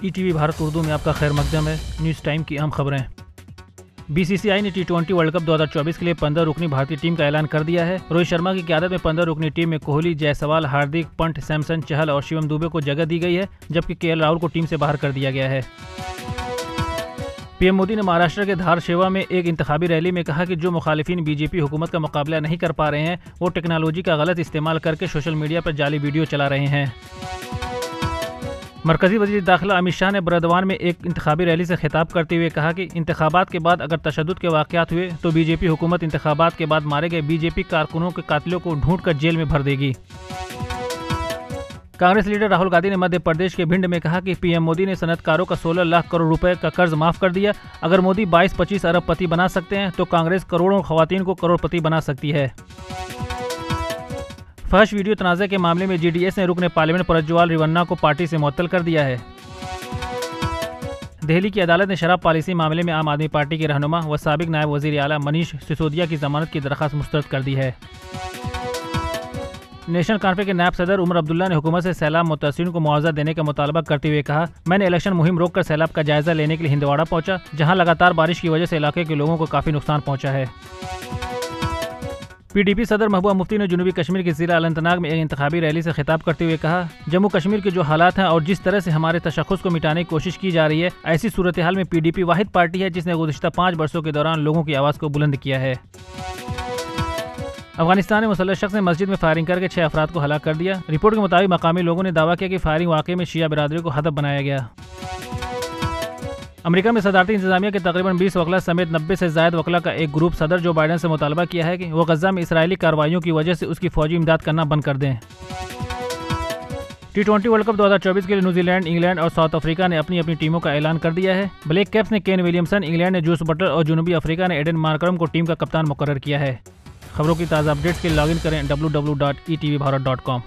ETV Bharat Urdu में आपका खैर मकदम है। न्यूज़ टाइम की अहम खबरें। बीसीसीआई ने T20 वर्ल्ड कप 2024 के लिए 15 रुकनी भारतीय टीम का ऐलान कर दिया है। रोहित शर्मा की क़यादत में 15 रुकनी टीम में कोहली, जायसवाल, हार्दिक, पंत, सैमसन, चहल और शिवम दुबे को जगह दी गई है, जबकि केएल राहुल को टीम से बाहर कर दिया गया है। पीएम मोदी ने महाराष्ट्र के धारशेवा में एक इंतखाबी रैली में कहा कि जो मुखालिफिन बीजेपी हुकूमत का मुकाबला नहीं कर पा रहे हैं, वो टेक्नोलॉजी का गलत इस्तेमाल करके सोशल मीडिया पर जाली वीडियो चला रहे हैं। मरकजी वज़ीर दाखिला अमित शाह ने बरदवान में एक इंतखाबी रैली से खिताब करते हुए कहा कि इंतखाबात के बाद अगर तशद्दुद के वाक़यात हुए तो बीजेपी हुकूमत इंतखाबात के बाद मारे गए बीजेपी कारकुनों के कातिलों को ढूंढकर जेल में भर देगी। कांग्रेस लीडर राहुल गांधी ने मध्य प्रदेश के भिंड में कहा कि पीएम मोदी ने सनतकारों का 16 लाख करोड़ रुपए का कर्ज माफ कर दिया। अगर मोदी 22-25 अरबपति बना सकते हैं तो कांग्रेस करोड़ों खवातीन को करोड़पति बना सकती है। फहश वीडियो तनाज़े के मामले में जीडीएस ने रुकने पार्लियामेंट प्रज्वल रेवन्ना को पार्टी से मुअत्तल कर दिया है। दिल्ली की अदालत ने शराब पॉलिसी मामले में आम आदमी पार्टी के रहनुमा व साबिक नायब वजीर आला मनीष सिसोदिया की जमानत की दरख्वास्त मुस्तरद कर दी है। नेशनल कॉन्फ्रेंस के नायब सदर उमर अब्दुल्ला ने हुकूमत से सैलाब मुतासिरीन को मुआवजा देने का मुतालबा करते हुए कहा, मैंने इलेक्शन मुहिम रोककर सैलाब का जायजा लेने के लिए हिंदवाड़ा पहुंचा, जहां लगातार बारिश की वजह से इलाके के लोगों को काफी नुकसान पहुंचा है। पीडीपी सदर महबूबा मुफ्ती ने जनूबी कश्मीर के ज़िला अनंतनाग में एक इंतखाबी रैली से खिताब करते हुए कहा, जम्मू कश्मीर के जो हालात हैं और जिस तरह से हमारे तशख़्ख़ुस को मिटाने की कोशिश की जा रही है, ऐसी सूरत हाल में पीडीपी वाहिद पार्टी है जिसने गुज़िश्ता 5 वर्षों के दौरान लोगों की आवाज़ को बुलंद किया है। अफगानिस्तान में मुसल्लह शख्स ने मस्जिद में फायरिंग करके 6 अफराद को हलाक कर दिया। रिपोर्ट के मुताबिक मकामी लोगों ने दावा किया कि फायरिंग वाक़े में शिया बिरादरी को हदफ बनाया गया। अमेरिका में सदारती इंतजामिया के तकरीबन 20 वकला समेत 90 से ज़ायद वकला का एक ग्रुप सदर जो बाइडन से मुतालबा किया है कि वो गज़ा में इसराइली कार्रवाइयों की वजह से उसकी फौजी इमदाद करना बंद कर दें। T20 वर्ल्ड कप 2024 के लिए न्यूजीलैंड, इंग्लैंड और साउथ अफ्रीका ने अपनी अपनी टीमों का ऐलान कर दिया है। ब्लैक कैप्स ने केन विलियमसन, इंग्लैंड ने जूस बटलर और जनूबी अफ्रीका ने एडन मार्करम को टीम का कप्तान मुकर्रर किया है। खबरों की ताज़ा अपडेट्स के लिए लॉगिन करें www.etvbharat.com।